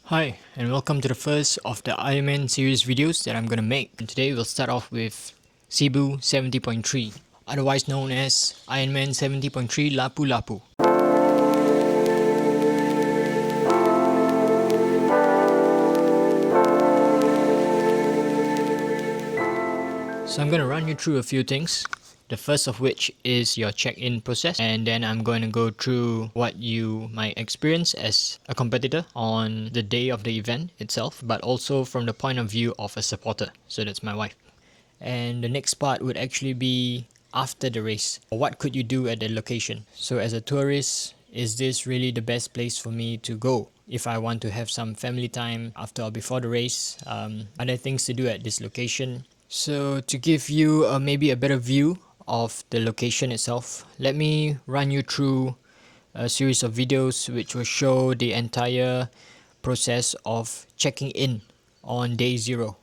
Hi, and welcome to the first of the Ironman series videos that I'm gonna make. And today we'll start off with Cebu 70.3, otherwise known as Ironman 70.3 Lapu-Lapu. So I'm gonna run you through a few things. The first of which is your check-in process, and then I'm going to go through what you might experience as a competitor on the day of the event itself, but also from the point of view of a supporter. So that's my wife. And the next part would actually be after the race. What could you do at the location? So as a tourist, is this really the best place for me to go if I want to have some family time after or before the race? Are there things to do at this location? So to give you maybe a better view of the location itself, let me run you through a series of videos which will show the entire process of checking in on day 0.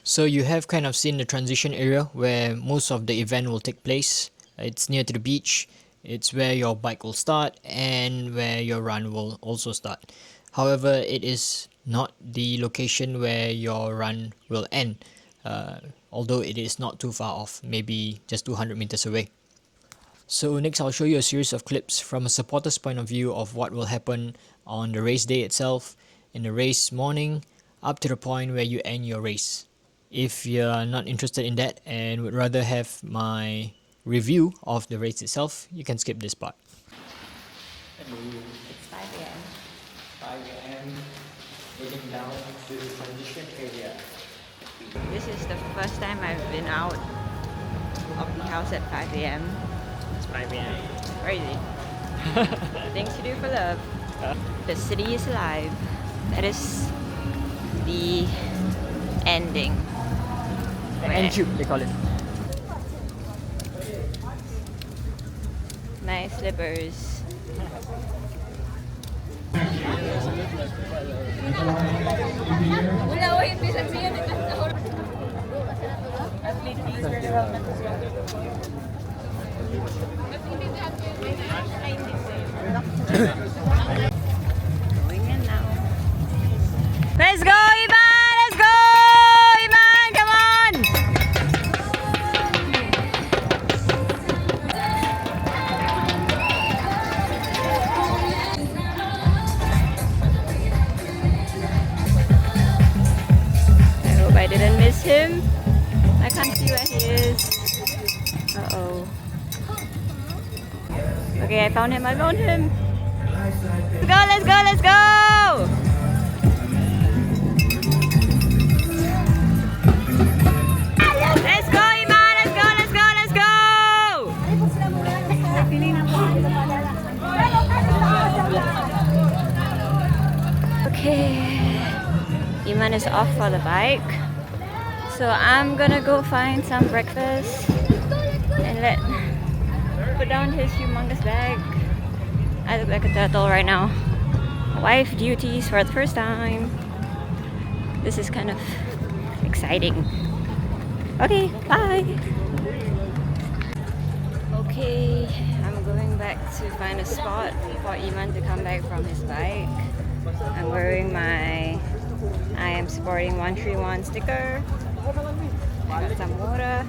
So you have kind of seen the transition area where most of the event will take place. It's near to the beach. It's where your bike will start and where your run will also start. However, it is not the location where your run will end, although it is not too far off, maybe just 200 meters away. So next I'll show you a series of clips from a supporter's point of view of what will happen on the race day itself, in the race morning, up to the point where you end your race. If you're not interested in that and would rather have my review of the race itself, you can skip this part. It's 5 a.m. 5 a.m. Heading down to the transition area. This is the first time I've been out of the house at 5 a.m. It's 5 a.m. Crazy. Things to do for love. The city is alive. That is the ending. NQ, they call it. Nice slippers. Going in now. Let's go, Iman! Let's go! Iman, come on! I hope I didn't miss him. I can't see where he is. Uh-oh. Okay, I found him. Let's go, let's go, let's go! Let's go, Iman! Let's go, let's go, let's go! Okay. Iman is off for the bike. So I'm gonna go find some breakfast and put down his humongous bag. I look like a turtle right now. Wife duties for the first time. This is kind of exciting. Okay, bye. Okay, I'm going back to find a spot for Iman to come back from his bike. I'm wearing my I am supporting 131 sticker. I got some water.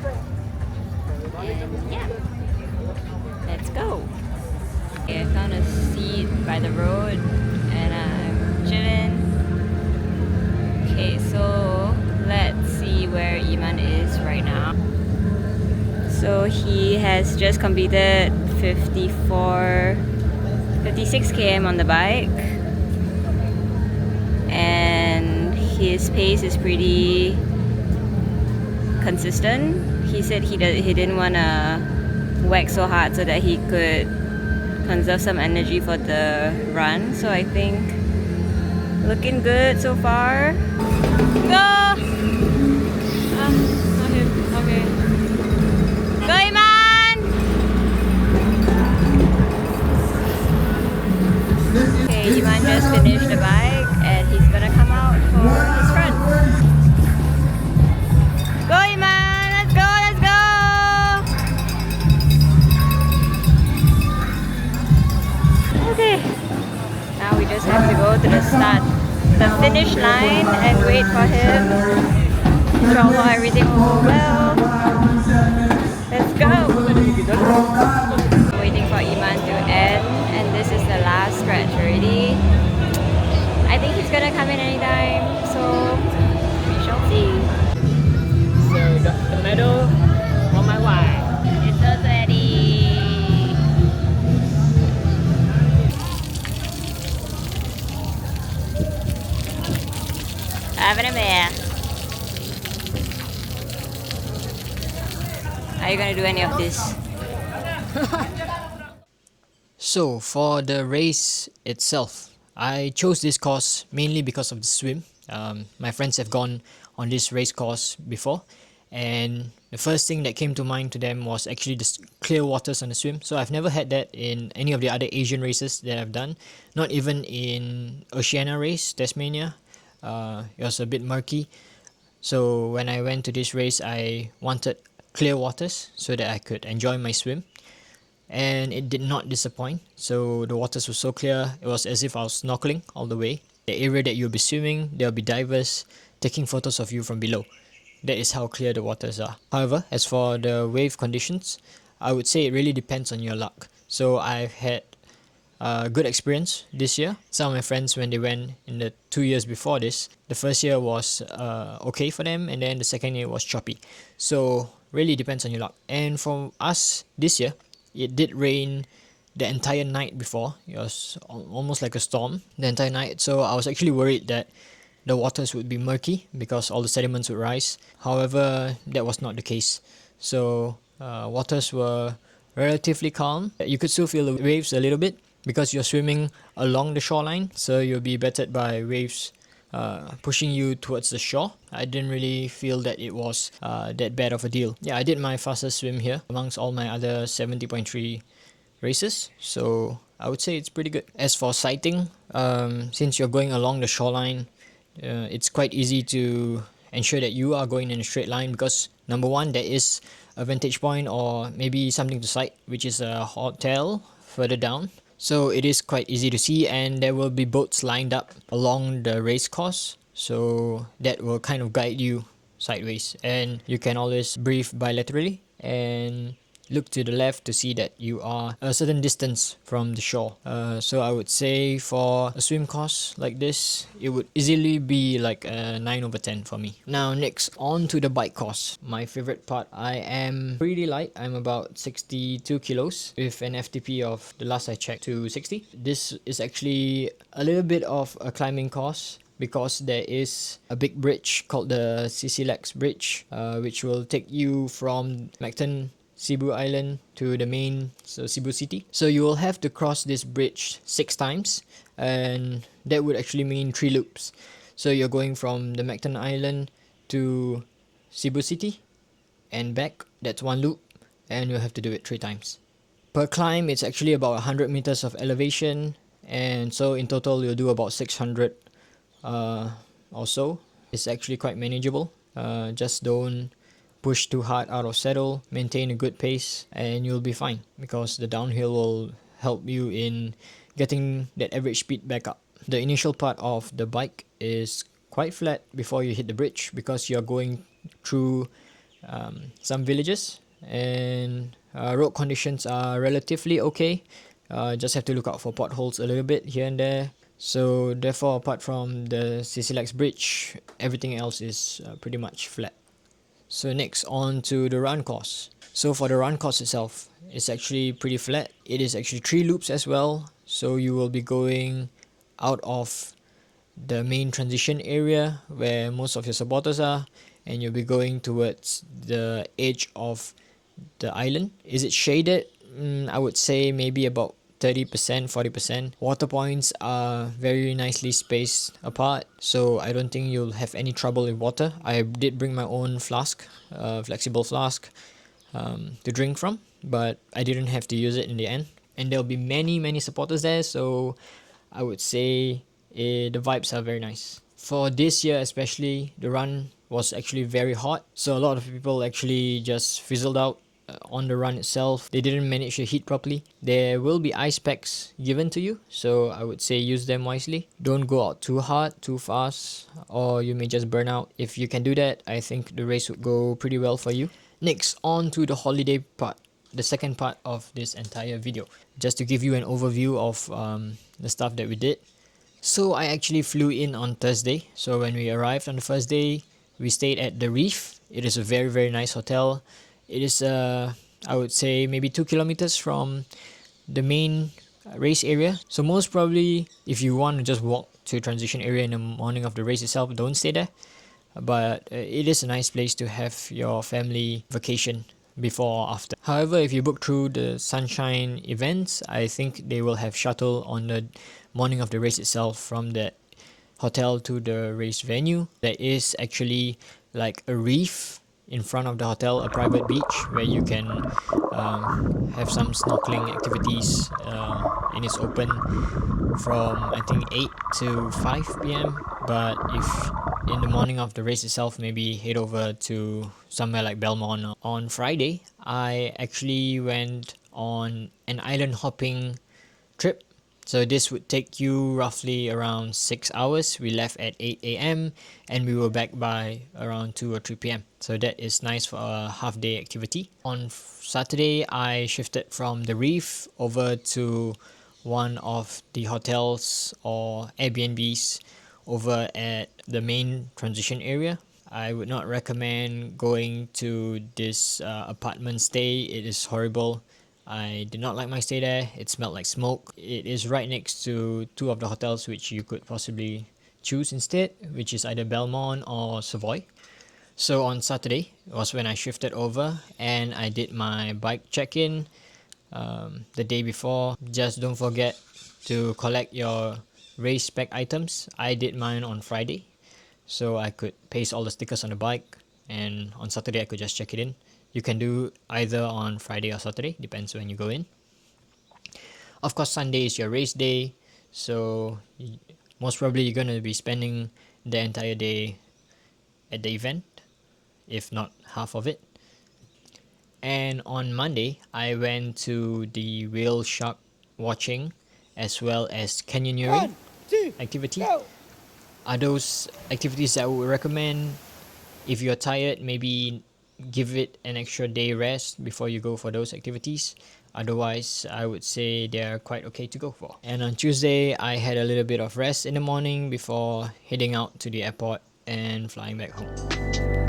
And yeah, let's go. Okay, I found a seat by the road and I'm chilling. So he has just completed 56 km on the bike, and his pace is pretty consistent. He said he didn't want to whack so hard so that he could conserve some energy for the run. So I think looking good so far. Go! Not him. Okay. Go, Iman! Okay, Iman just finished the bike and he's gonna come out for his run. Go, Iman! Let's go! Let's go! Okay. Now we just have to go to the finish line and wait for him. Inshallah, everything will go well. Let's go! Waiting for Iman to end, and this is the last stretch already. I think he's gonna come in anytime, so we shall see. So the medal on my wife. It's so ready. Having a beer. Are you gonna do any of this? So for the race itself, I chose this course mainly because of the swim. My friends have gone on this race course before, and the first thing that came to mind to them was actually the clear waters on the swim. So I've never had that in any of the other Asian races that I've done, not even in Oceania race, Tasmania. It was a bit murky. So when I went to this race, I wanted clear waters so that I could enjoy my swim, and it did not disappoint. So the waters were so clear, it was as if I was snorkeling all the way. The area that you'll be swimming, there'll be divers taking photos of you from below. That is how clear the waters are. However, as for the wave conditions, I would say it really depends on your luck. So I've had a good experience this year. Some of my friends, when they went in the 2 years before this, the first year was okay for them, and then the second year was choppy. So really depends on your luck. And for us this year, it did rain the entire night before. It was almost like a storm the entire night. So I was actually worried that the waters would be murky because all the sediments would rise. However, that was not the case. So waters were relatively calm. You could still feel the waves a little bit because you're swimming along the shoreline. So you'll be battered by waves pushing you towards the shore. I didn't really feel that it was that bad of a deal. Yeah, I did my fastest swim here amongst all my other 70.3 races, so I would say it's pretty good. As for sighting, since you're going along the shoreline, it's quite easy to ensure that you are going in a straight line because number one, there is a vantage point or maybe something to sight, which is a hotel further down. So it is quite easy to see, and there will be boats lined up along the race course, so that will kind of guide you sideways, and you can always breathe bilaterally and look to the left to see that you are a certain distance from the shore. So I would say for a swim course like this, it would easily be like a 9/10 for me. Now next, on to the bike course. My favorite part, I am pretty light. I'm about 62 kilos with an FTP of, the last I checked, to 60. This is actually a little bit of a climbing course because there is a big bridge called the CC Bridge, which will take you from Mactan Cebu Island to the main, so Cebu City. So you will have to cross this bridge 6 times, and that would actually mean 3 loops. So you're going from the Mactan Island to Cebu City and back. That's 1 loop, and you'll have to do it 3 times. Per climb, it's actually about 100 meters of elevation, and so in total you'll do about 600 or so. It's actually quite manageable. Just don't push too hard out of saddle, maintain a good pace, and you'll be fine because the downhill will help you in getting that average speed back up. The initial part of the bike is quite flat before you hit the bridge because you're going through some villages, and road conditions are relatively okay. Just have to look out for potholes a little bit here and there. So therefore, apart from the CC Bridge, everything else is pretty much flat. So next, on to the run course. So for the run course itself, it's actually pretty flat. It is actually 3 loops as well. So you will be going out of the main transition area where most of your supporters are, and you'll be going towards the edge of the island. Is it shaded? I would say maybe about 30%, 40%. Water points are very nicely spaced apart, so I don't think you'll have any trouble with water. I did bring my own flask, flexible flask, to drink from, but I didn't have to use it in the end. And there'll be many supporters there, so I would say the vibes are very nice. For this year especially, the run was actually very hot, so a lot of people actually just fizzled out on the run itself. They didn't manage the heat properly. There will be ice packs given to you, so I would say use them wisely. Don't go out too hard, too fast, or you may just burn out. If you can do that, I think the race would go pretty well for you. Next, on to the holiday part, the second part of this entire video, just to give you an overview of the stuff that we did. So I actually flew in on Thursday. So when we arrived on the first day, we stayed at the Reef. It is a very nice hotel. It is I would say maybe 2 kilometers from the main race area. So most probably, if you want to just walk to transition area in the morning of the race itself, don't stay there. But it is a nice place to have your family vacation before or after. However, if you book through the Sunshine events, I think they will have shuttle on the morning of the race itself from the hotel to the race venue. There is actually like a reef in front of the hotel, a private beach where you can have some snorkeling activities, and it's open from I think 8 to 5 p.m. But if in the morning of the race itself, maybe head over to somewhere like Belmont. On Friday, I actually went on an island hopping trip. So this would take you roughly around 6 hours. We left at 8 a.m. and we were back by around 2 or 3 p.m. So that is nice for a half day activity. On Saturday, I shifted from the Reef over to one of the hotels or Airbnbs over at the main transition area. I would not recommend going to this apartment stay. It is horrible. I did not like my stay there. It smelled like smoke. It is right next to two of the hotels which you could possibly choose instead, which is either Belmont or Savoy. So on Saturday was when I shifted over and I did my bike check-in the day before. Just don't forget to collect your race spec items. I did mine on Friday, so I could paste all the stickers on the bike, and on Saturday I could just check it in. You can do either on Friday or Saturday, depends when you go in. Of course, Sunday is your race day, so most probably you're going to be spending the entire day at the event, if not half of it. And on Monday, I went to the whale shark watching as well as canyoneering activity. Are those activities that I would recommend. If you're tired, maybe give it an extra day rest before you go for those activities. Otherwise, I would say they're quite okay to go for. And on Tuesday, I had a little bit of rest in the morning before heading out to the airport and flying back home.